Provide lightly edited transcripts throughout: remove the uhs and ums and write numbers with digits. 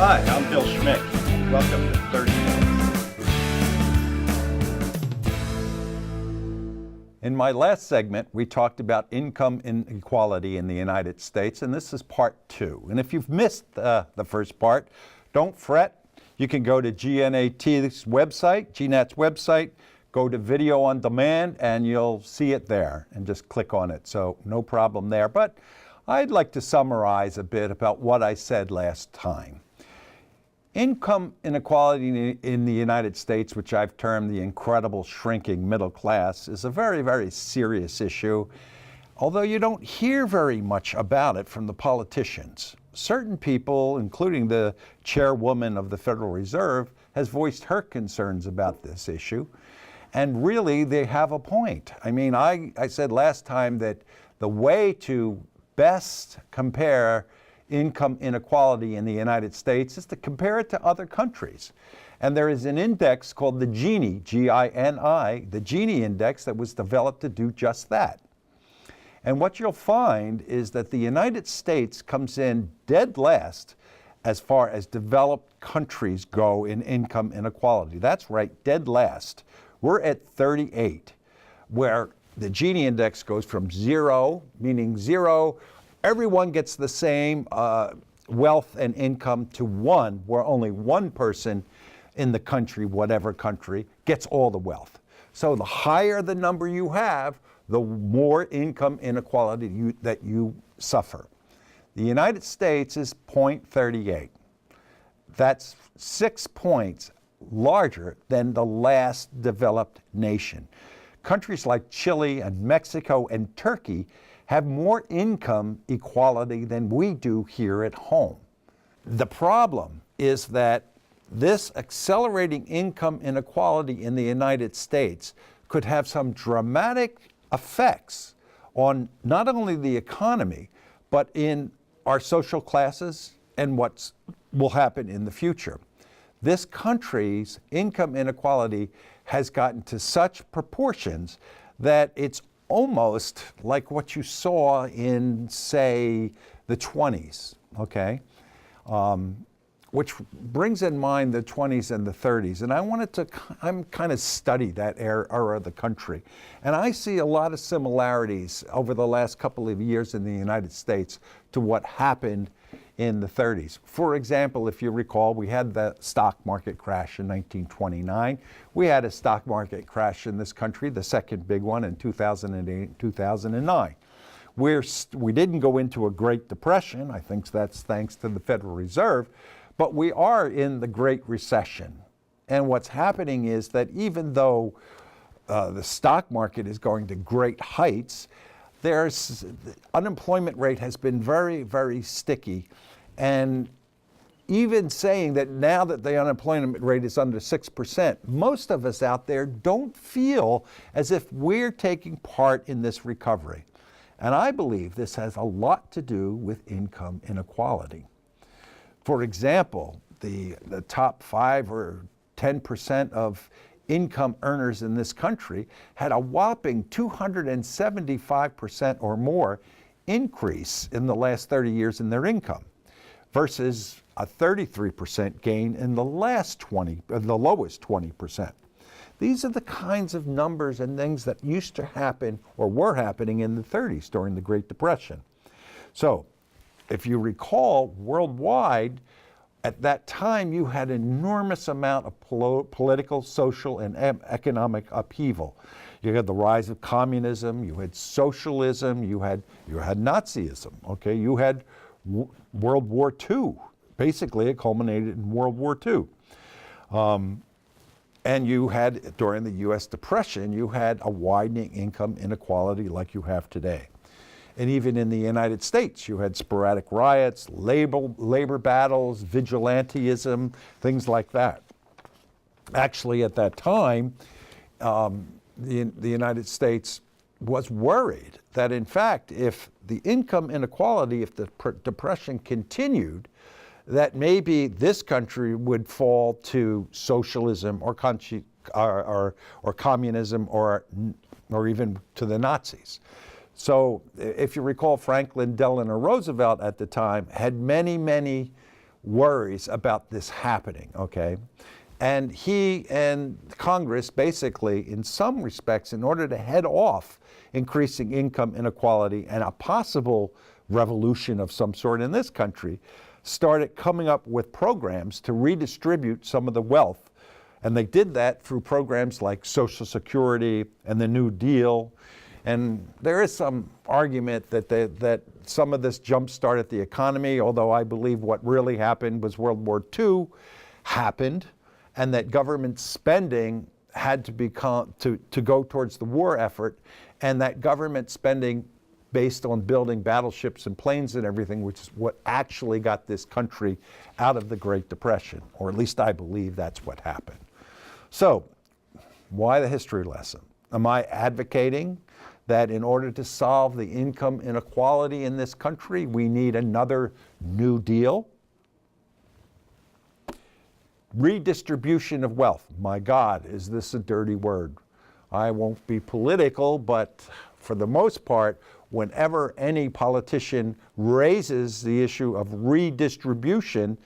Hi, I'm Bill Schmick. Welcome to 30 Minutes. In my last segment, we talked about income inequality in the United States, and this is part 2. And if you've missed the first part, don't fret. You can go to GNAT's website, go to Video on Demand, and you'll see it there, and just click on it. So no problem there. But I'd like to summarize a bit about what I said last time. Income inequality in the United States, which I've termed the incredible shrinking middle class, is a very, very serious issue, although you don't hear very much about it from the politicians. Certain people, including the chairwoman of the Federal Reserve, has voiced her concerns about this issue, and really they have a point. I mean, I said last time that the way to best compare income inequality in the United States is to compare it to other countries. And there is an index called the Gini, G-I-N-I, the Gini index, that was developed to do just that. And what you'll find is that the United States comes in dead last as far as developed countries go in income inequality. That's right, dead last. We're at 38, where the Gini index goes from 0, meaning 0, everyone gets the same wealth and income, to 1, where only one person in the country, whatever country, gets all the wealth. So the higher the number you have, the more income inequality that you suffer. The United States is 0.38. That's 6 points larger than the last developed nation. Countries like Chile and Mexico and Turkey have more income equality than we do here at home. The problem is that this accelerating income inequality in the United States could have some dramatic effects on not only the economy, but in our social classes and what will happen in the future. This country's income inequality has gotten to such proportions that it's almost like what you saw in, say, the 20s, okay? Which brings in mind the 20s and the 30s. And I'm kind of study that era of the country. And I see a lot of similarities over the last couple of years in the United States to what happened in the 30s. For example, if you recall, we had the stock market crash in 1929. We had a stock market crash in this country, the second big one in 2008, 2009. We didn't go into a Great Depression. I think that's thanks to the Federal Reserve, but we are in the Great Recession. And what's happening is that even though the stock market is going to great heights, the unemployment rate has been very, very sticky. And even saying that now that the unemployment rate is under 6%, most of us out there don't feel as if we're taking part in this recovery. And I believe this has a lot to do with income inequality. For example, the top 5 or 10% of income earners in this country had a whopping 275% or more increase in the last 30 years in their income, versus a 33% gain in the lowest 20%. These are the kinds of numbers and things that used to happen or were happening in the 30s during the Great Depression. So, if you recall, worldwide, at that time, you had an enormous amount of political, social, and economic upheaval. You had the rise of communism, you had socialism, you had Nazism, okay? You had World War II. Basically, it culminated in World War II. And you had, during the U.S. Depression, you had a widening income inequality like you have today. And even in the United States, you had sporadic riots, labor battles, vigilantism, things like that. Actually, at that time, the United States was worried that, in fact, if the income inequality, if the Depression continued, that maybe this country would fall to socialism or communism or even to the Nazis. So if you recall, Franklin Delano Roosevelt at the time had many worries about this happening, okay? And he and Congress basically, in some respects, in order to head off increasing income inequality and a possible revolution of some sort in this country, started coming up with programs to redistribute some of the wealth. And they did that through programs like Social Security and the New Deal. And there is some argument that some of this jump-started the economy, although I believe what really happened was World War II happened, and that government spending had to become to go towards the war effort, and that government spending based on building battleships and planes and everything, which is what actually got this country out of the Great Depression, or at least I believe that's what happened. So, why the history lesson? Am I advocating that in order to solve the income inequality in this country, we need another New Deal? Redistribution of wealth. My God, is this a dirty word? I won't be political, but for the most part, whenever any politician raises the issue of redistribution,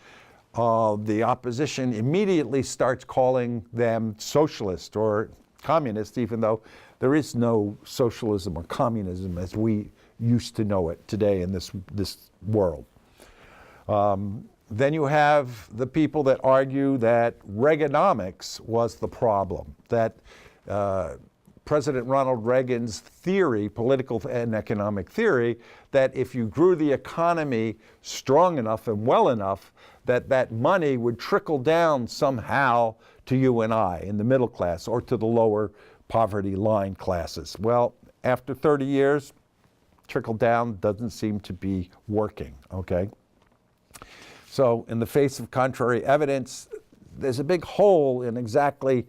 the opposition immediately starts calling them socialist or communist, even though there is no socialism or communism as we used to know it today in this world. Then you have the people that argue that Reaganomics was the problem, that President Ronald Reagan's theory, political and economic theory, that if you grew the economy strong enough and well enough, that money would trickle down somehow to you and I in the middle class or to the lower poverty line classes. Well, after 30 years, trickle down doesn't seem to be working, okay? So in the face of contrary evidence, there's a big hole in exactly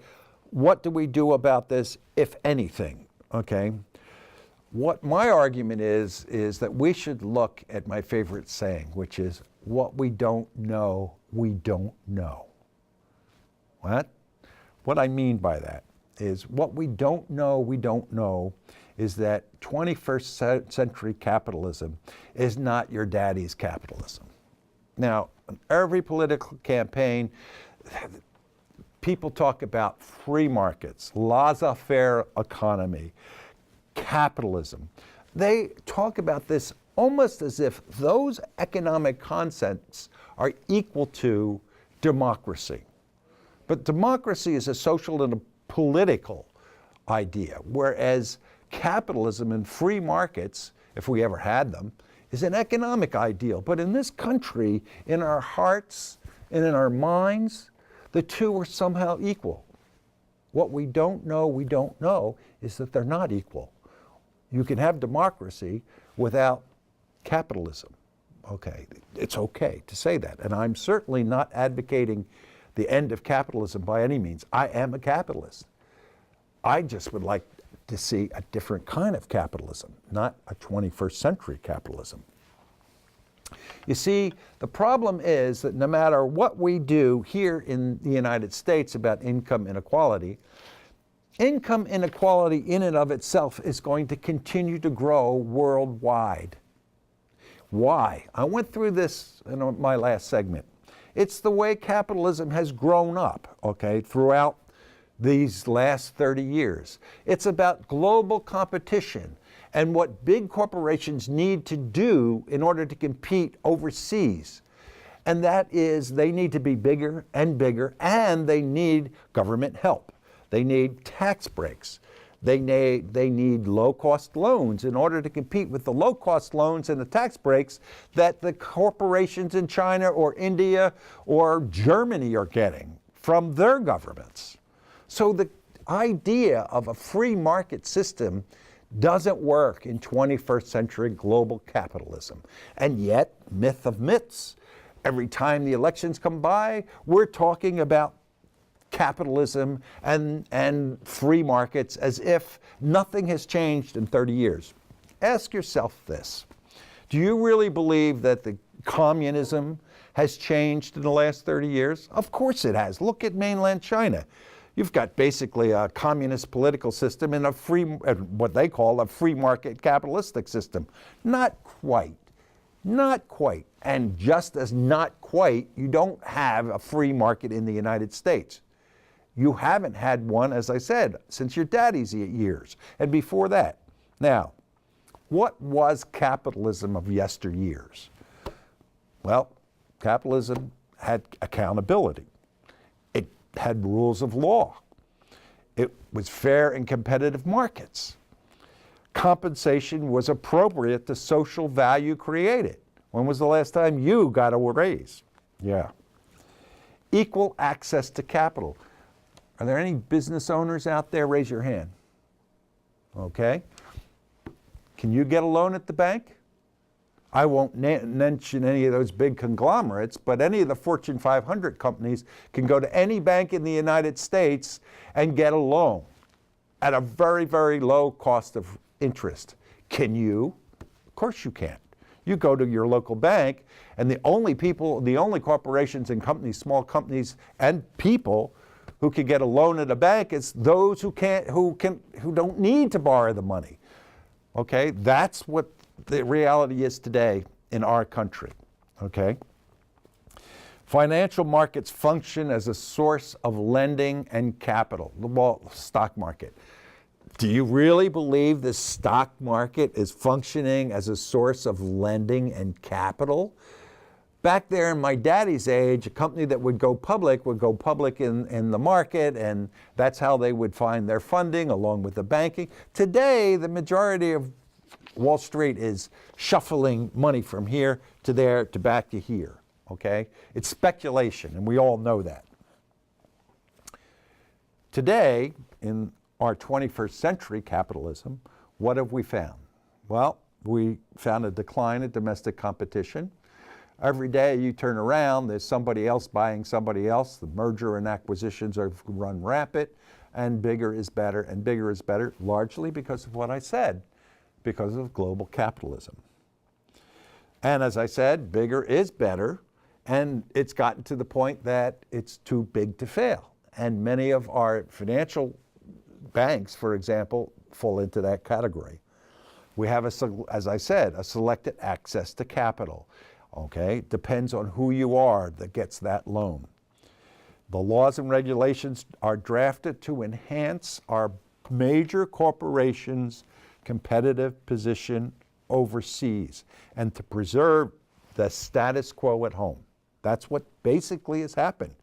what do we do about this, if anything, okay? What my argument is that we should look at my favorite saying, which is, what we don't know, we don't know. What? What I mean by that is what we don't know is that 21st century capitalism is not your daddy's capitalism. Now, in every political campaign, people talk about free markets, laissez-faire economy, capitalism. They talk about this almost as if those economic concepts are equal to democracy. But democracy is a social and a political idea, whereas capitalism and free markets, if we ever had them, is an economic ideal. But in this country, in our hearts and in our minds, the two are somehow equal. What we don't know is that they're not equal. You can have democracy without capitalism. Okay, it's okay to say that. And I'm certainly not advocating the end of capitalism by any means. I am a capitalist. I just would like to see a different kind of capitalism, not a 21st century capitalism. You see, the problem is that no matter what we do here in the United States about income inequality in and of itself is going to continue to grow worldwide. Why? I went through this in my last segment. It's the way capitalism has grown up, okay, throughout these last 30 years. It's about global competition and what big corporations need to do in order to compete overseas. And that is, they need to be bigger, and they need government help. They need tax breaks. They need low-cost loans in order to compete with the low-cost loans and the tax breaks that the corporations in China or India or Germany are getting from their governments. So the idea of a free market system doesn't work in 21st century global capitalism. And yet, myth of myths, every time the elections come by, we're talking about capitalism and free markets as if nothing has changed in 30 years. Ask yourself this. Do you really believe that the communism has changed in the last 30 years? Of course it has. Look at mainland China. You've got basically a communist political system and what they call a free market capitalistic system. Not quite. Not quite. And just as not quite, you don't have a free market in the United States. You haven't had one, as I said, since your daddy's years, and before that. Now, what was capitalism of yesteryears? Well, capitalism had accountability. It had rules of law. It was fair and competitive markets. Compensation was appropriate to social value created. When was the last time you got a raise? Yeah. Equal access to capital. Are there any business owners out there? Raise your hand. Okay. Can you get a loan at the bank? I won't mention any of those big conglomerates, but any of the Fortune 500 companies can go to any bank in the United States and get a loan at a very, very low cost of interest. Can you? Of course you can. You go to your local bank, and the only corporations and companies, small companies and people who can get a loan at a bank is those who don't need to borrow the money. Okay, that's what the reality is today in our country. Okay, financial markets function as a source of lending and capital. The stock market. Do you really believe the stock market is functioning as a source of lending and capital? Back there in my daddy's age, a company that would go public in the market, and that's how they would find their funding along with the banking. Today, the majority of Wall Street is shuffling money from here to there to back to here, okay? It's speculation, and we all know that. Today, in our 21st century capitalism, what have we found? Well, we found a decline in domestic competition. Every day you turn around, there's somebody else buying somebody else. The merger and acquisitions are run rampant, and bigger is better, and bigger is better, largely because of what I said, because of global capitalism. And as I said, bigger is better, and it's gotten to the point that it's too big to fail. And many of our financial banks, for example, fall into that category. We have, as I said, a selected access to capital. Okay, depends on who you are that gets that loan. The laws and regulations are drafted to enhance our major corporations' competitive position overseas and to preserve the status quo at home. That's what basically has happened.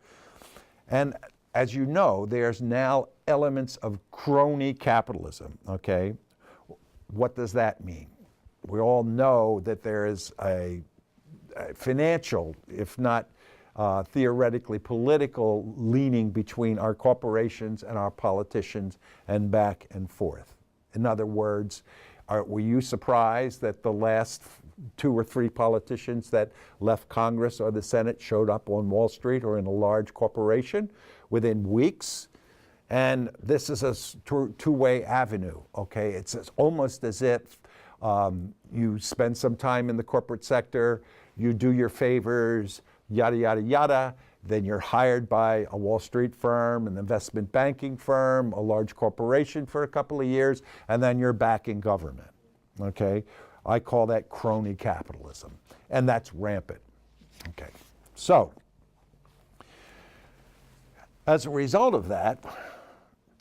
And as you know, there's now elements of crony capitalism, okay? What does that mean? We all know that there is a financial, if not theoretically political, leaning between our corporations and our politicians and back and forth. In other words, were you surprised that the last 2 or 3 politicians that left Congress or the Senate showed up on Wall Street or in a large corporation within weeks? And this is a two-way avenue, okay? It's almost as if you spend some time in the corporate sector, you do your favors, yada, yada, yada, then you're hired by a Wall Street firm, an investment banking firm, a large corporation for a couple of years, and then you're back in government, okay? I call that crony capitalism, and that's rampant, okay? So, as a result of that,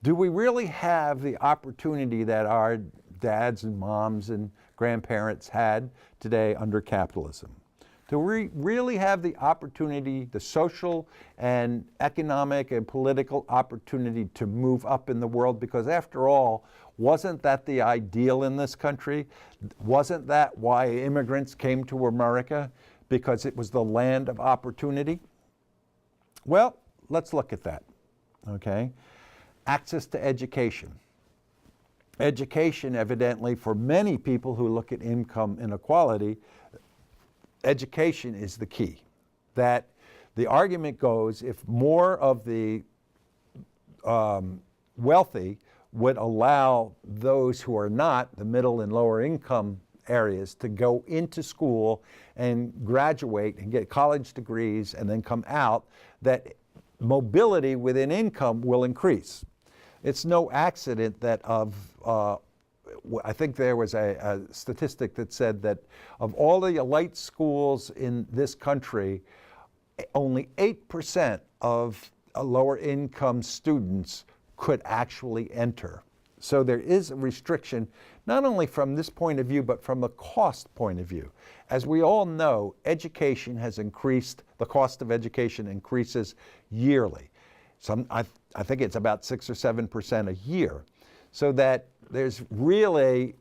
do we really have the opportunity that our dads and moms and grandparents had today under capitalism? Do we really have the opportunity, the social and economic and political opportunity to move up in the world? Because after all, wasn't that the ideal in this country? Wasn't that why immigrants came to America? Because it was the land of opportunity? Well, let's look at that, okay? Access to education. Education, evidently, for many people who look at income inequality, education is the key. That the argument goes, if more of the wealthy would allow those who are not, the middle and lower income areas, to go into school and graduate and get college degrees and then come out, that mobility within income will increase. It's no accident that of I think there was a statistic that said that of all the elite schools in this country, only 8% of lower income students could actually enter. So there is a restriction, not only from this point of view, but from the cost point of view. As we all know, education has increased, the cost of education increases yearly. I think it's about 6 or 7% a year. So that there's really,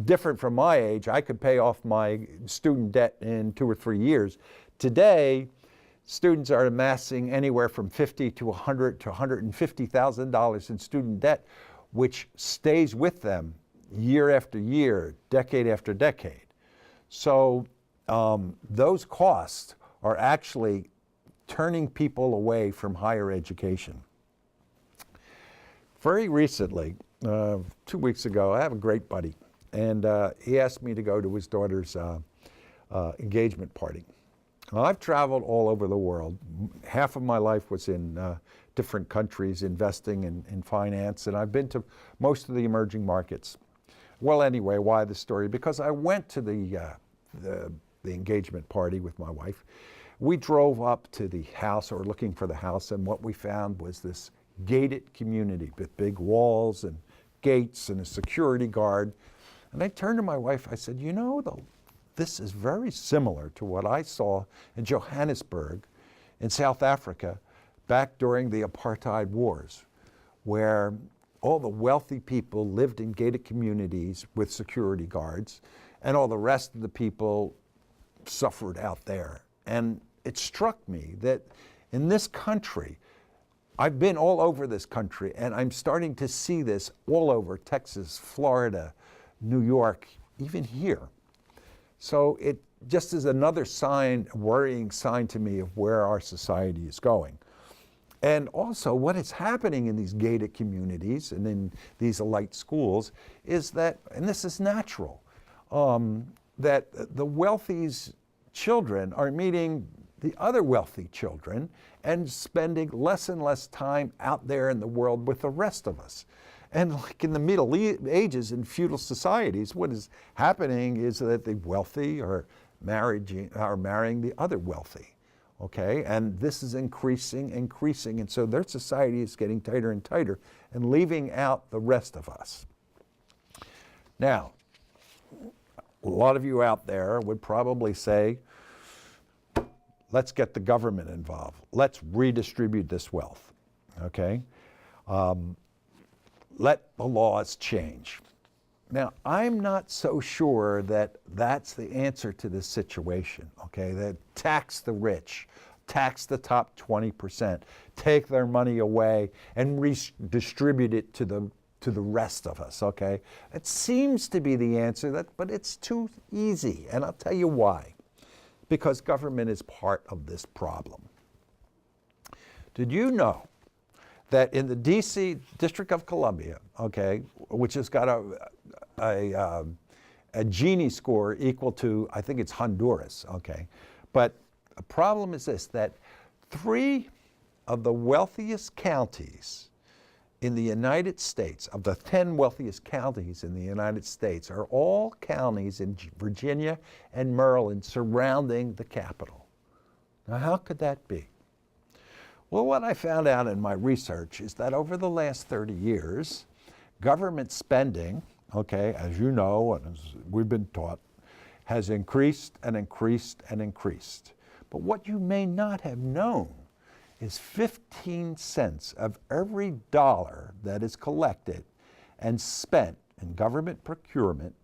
different from my age, I could pay off my student debt in 2 or 3 years. Today, students are amassing anywhere from $50,000 to $100,000 to $150,000 in student debt, which stays with them year after year, decade after decade. So those costs are actually turning people away from higher education. Very recently, 2 weeks ago, I have a great buddy, and he asked me to go to his daughter's engagement party. Well, I've traveled all over the world. Half of my life was in different countries investing in finance, and I've been to most of the emerging markets. Well, anyway, why the story? Because I went to the engagement party with my wife. We drove up to the house, or looking for the house, and what we found was this gated community with big walls and gates and a security guard. And I turned to my wife, I said, you know, this is very similar to what I saw in Johannesburg in South Africa back during the apartheid wars, where all the wealthy people lived in gated communities with security guards, and all the rest of the people suffered out there. And it struck me that in this country, I've been all over this country, and I'm starting to see this all over Texas, Florida, New York, even here. So it just is another sign, a worrying sign to me of where our society is going. And also what is happening in these gated communities and in these elite schools is that, and this is natural, that the wealthy's children are meeting the other wealthy children and spending less and less time out there in the world with the rest of us. And like in the Middle Ages in feudal societies, what is happening is that the wealthy are marrying the other wealthy, okay? And this is increasing, and so their society is getting tighter and tighter and leaving out the rest of us. Now, a lot of you out there would probably say, let's get the government involved. Let's redistribute this wealth, okay? Let the laws change. Now, I'm not so sure that that's the answer to this situation, okay? That tax the rich, tax the top 20%, take their money away and redistribute it to the rest of us, okay? It seems to be the answer, but it's too easy, and I'll tell you why. Because government is part of this problem. Did you know that in the DC District of Columbia, okay, which has got a Gini score equal to, I think it's Honduras, okay, but the problem is this, that 3 of the wealthiest counties in the United States, of the 10 wealthiest counties in the United States, are all counties in Virginia and Maryland surrounding the capital. Now, how could that be? Well, what I found out in my research is that over the last 30 years, government spending, okay, as you know, and as we've been taught, has increased and increased and increased. But what you may not have known is 15 cents of every dollar that is collected and spent in government procurement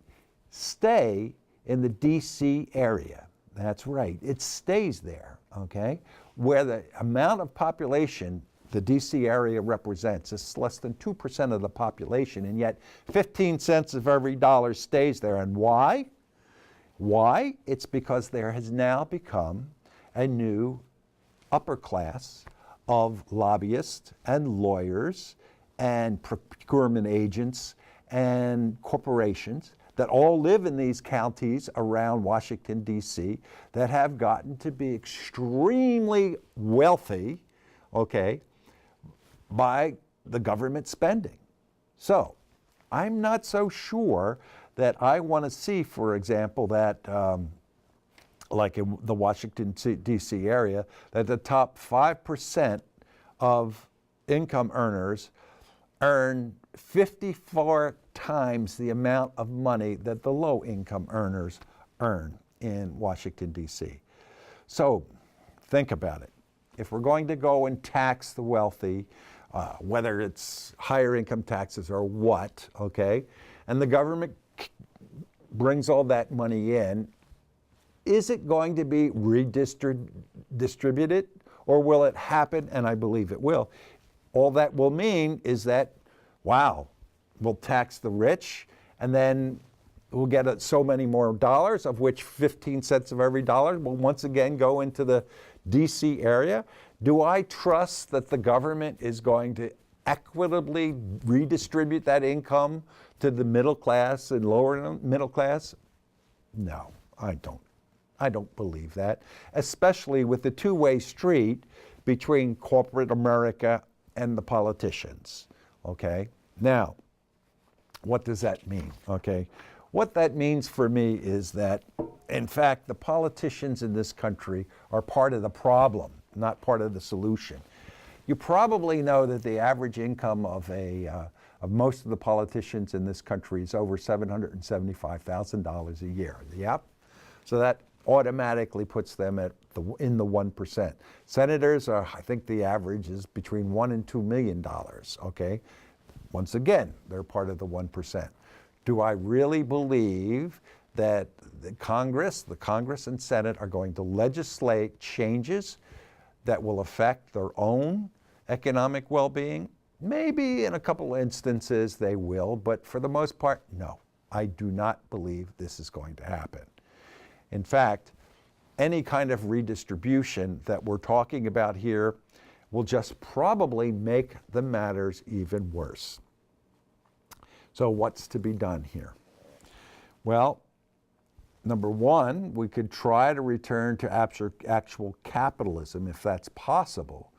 stay in the DC area. That's right, it stays there, okay? Where the amount of population the DC area represents is less than 2% of the population, and yet 15 cents of every dollar stays there. And why? Why? It's because there has now become a new upper class of lobbyists and lawyers and procurement agents and corporations that all live in these counties around Washington, D.C., that have gotten to be extremely wealthy, okay, by the government spending. So, I'm not so sure that I want to see, for example, that like in the Washington, D.C. area, that the top 5% of income earners earn 54 times the amount of money that the low income earners earn in Washington, D.C. So think about it. If we're going to go and tax the wealthy, whether it's higher income taxes or what, okay, and the government brings all that money in, is it going to be redistributed, or will it happen? And I believe it will. All that will mean is that, wow, we'll tax the rich, and then we'll get so many more dollars, of which 15 cents of every dollar will once again go into the DC area. Do I trust that the government is going to equitably redistribute that income to the middle class and lower middle class? No, I don't. I don't believe that, especially with the two-way street between corporate America and the politicians, okay? Now, what does that mean, okay? What that means for me is that, in fact, the politicians in this country are part of the problem, not part of the solution. You probably know that the average income of most of the politicians in this country is over $775,000 a year. Yep. So that automatically puts them in the 1%. Senators are, I think the average is between $1 and $2 million, okay? Once again, they're part of the 1%. Do I really believe that the Congress and Senate are going to legislate changes that will affect their own economic well-being? Maybe in a couple of instances they will, but for the most part, no. I do not believe this is going to happen. In fact, any kind of redistribution that we're talking about here will just probably make the matters even worse. So what's to be done here? Well, number one, we could try to return to actual capitalism if that's possible.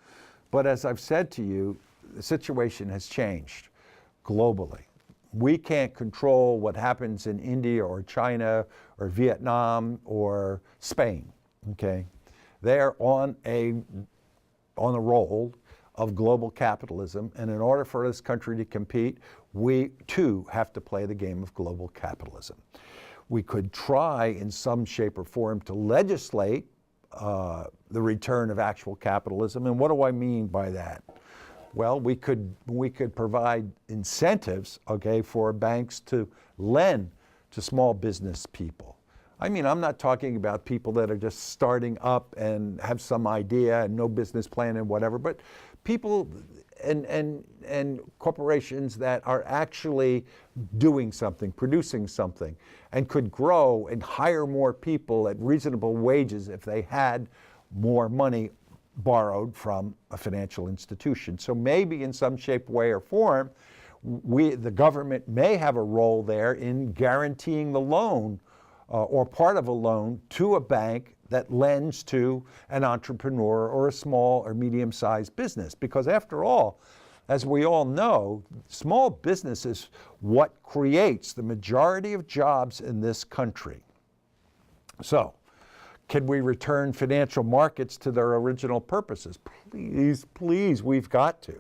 But as I've said to you, the situation has changed globally. We can't control what happens in India or China or Vietnam or Spain, okay? They're on a roll of global capitalism, and in order for this country to compete, we too have to play the game of global capitalism. We could try in some shape or form to legislate the return of actual capitalism, and what do I mean by that? Well, we could provide incentives, okay, for banks to lend to small business people. I mean, I'm not talking about people that are just starting up and have some idea and no business plan and whatever, but people and corporations that are actually doing something, producing something, and could grow and hire more people at reasonable wages if they had more money borrowed from a financial institution. So maybe in some shape, way, or form, the government may have a role there in guaranteeing the loan or part of a loan to a bank that lends to an entrepreneur or a small or medium-sized business. Because after all, as we all know, small business is what creates the majority of jobs in this country. So, can we return financial markets to their original purposes? Please, please, we've got to.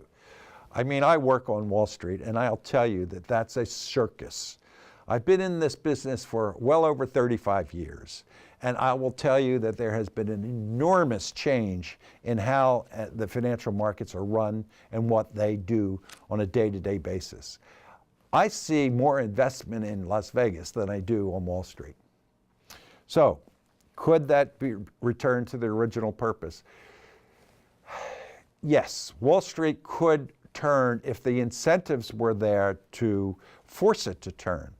I mean, I work on Wall Street, and I'll tell you that that's a circus. I've been in this business for well over 35 years, and I will tell you that there has been an enormous change in how the financial markets are run and what they do on a day-to-day basis. I see more investment in Las Vegas than I do on Wall Street. So, could that be returned to the original purpose? Yes, Wall Street could turn if the incentives were there to force it to turn.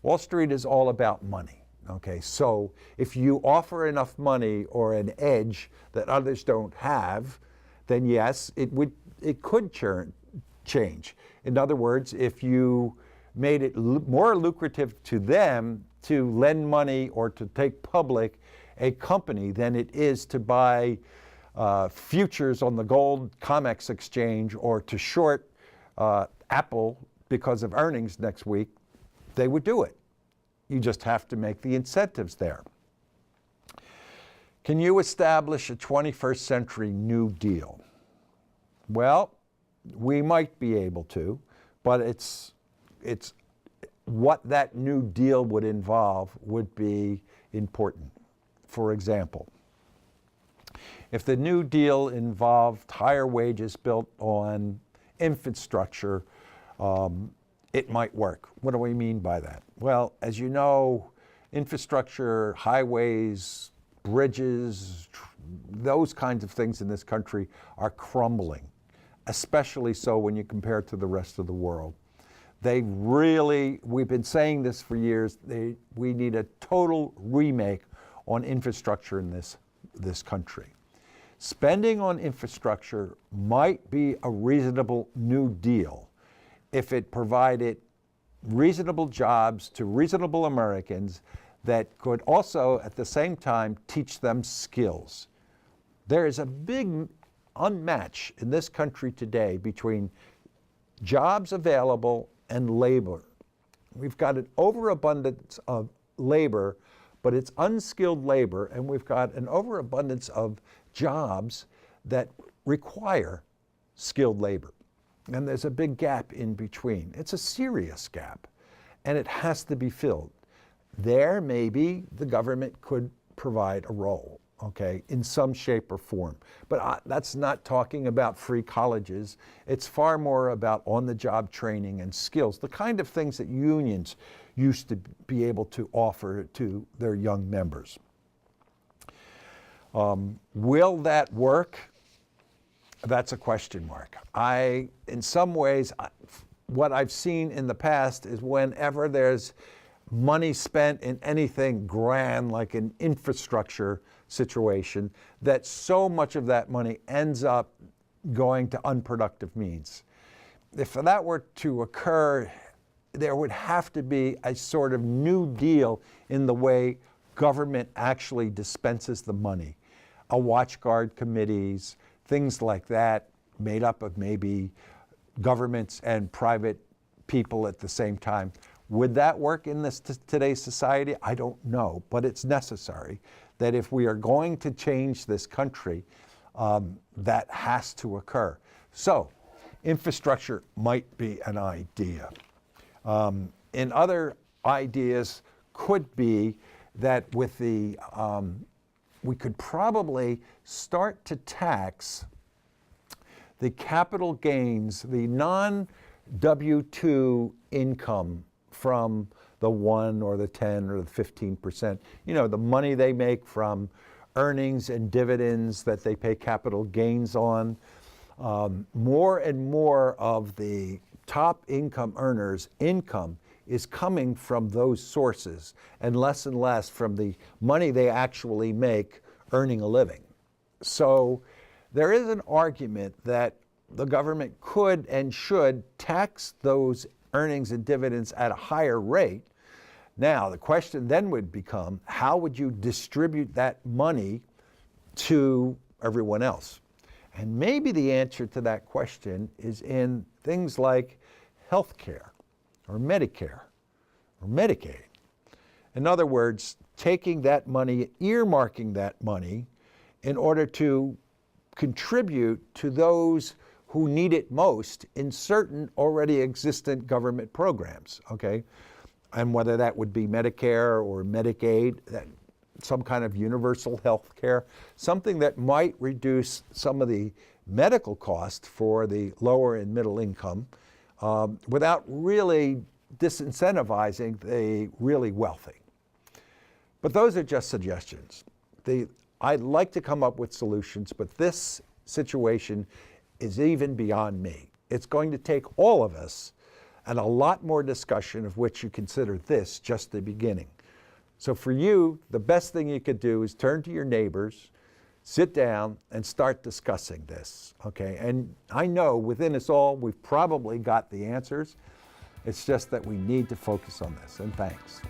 Wall Street is all about money, okay? So if you offer enough money or an edge that others don't have, then yes, it could change. In other words, if you made it more lucrative to them to lend money or to take public a company than it is to buy futures on the gold COMEX exchange or to short Apple because of earnings next week, they would do it. You just have to make the incentives there. Can you establish a 21st century New Deal? Well, we might be able to, but it's what that New Deal would involve would be important. For example, if the New Deal involved higher wages built on infrastructure, it might work. What do we mean by that? Well, as you know, infrastructure, highways, bridges, those kinds of things in this country are crumbling, especially so when you compare it to the rest of the world. We've been saying this for years, we need a total remake on infrastructure in this country. Spending on infrastructure might be a reasonable New Deal if it provided reasonable jobs to reasonable Americans that could also, at the same time, teach them skills. There is a big unmatch in this country today between jobs available and labor. We've got an overabundance of labor, but it's unskilled labor, and we've got an overabundance of jobs that require skilled labor. And there's a big gap in between. It's a serious gap, and it has to be filled. There, maybe the government could provide a role, okay, in some shape or form. But that's not talking about free colleges. It's far more about on-the-job training and skills, the kind of things that unions used to be able to offer to their young members. Will that work? That's a question mark. In some ways, what I've seen in the past is whenever there's money spent in anything grand like an infrastructure situation, that so much of that money ends up going to unproductive means. If that were to occur, there would have to be a sort of New Deal in the way government actually dispenses the money. A watchguard committees, things like that, made up of maybe governments and private people at the same time. Would that work in today's society? I don't know, but it's necessary that if we are going to change this country, that has to occur. So, infrastructure might be an idea. And other ideas could be that with we could probably start to tax the capital gains, the non-W-2 income from the 1 or the 10 or the 15%. You know, the money they make from earnings and dividends that they pay capital gains on. More and more of the top income earners' income is coming from those sources and less from the money they actually make earning a living. So there is an argument that the government could and should tax those earnings and dividends at a higher rate. Now, the question then would become, how would you distribute that money to everyone else? And maybe the answer to that question is in things like health care or Medicare or Medicaid. In other words, taking that money, earmarking that money in order to contribute to those who need it most in certain already existent government programs, okay? And whether that would be Medicare or Medicaid, some kind of universal health care, something that might reduce some of the medical costs for the lower and middle income without really disincentivizing the really wealthy. But those are just suggestions. I'd like to come up with solutions, but this situation is even beyond me. It's going to take all of us and a lot more discussion, of which you consider this just the beginning. So for you, the best thing you could do is turn to your neighbors, sit down, and start discussing this, okay? And I know within us all, we've probably got the answers. It's just that we need to focus on this, and thanks.